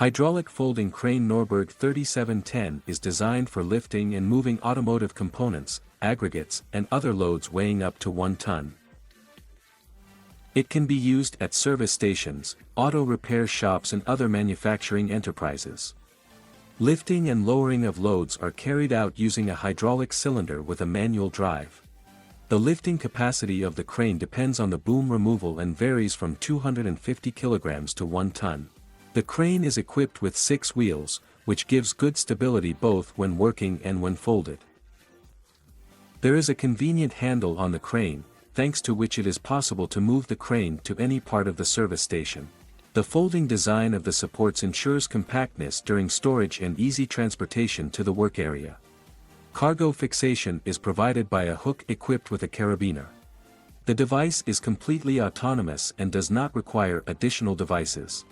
Hydraulic folding crane NORDBERG 3710 is designed for lifting and moving automotive components, aggregates, and other loads weighing up to 1 ton. It can be used at service stations, auto repair shops and other manufacturing enterprises. Lifting and lowering of loads are carried out using a hydraulic cylinder with a manual drive. The lifting capacity of the crane depends on the boom removal and varies from 250 kilograms to 1 ton. The crane is equipped with 6 wheels, which gives good stability both when working and when folded. There is a convenient handle on the crane, thanks to which it is possible to move the crane to any part of the service station. The folding design of the supports ensures compactness during storage and easy transportation to the work area. Cargo fixation is provided by a hook equipped with a carabiner. The device is completely autonomous and does not require additional devices.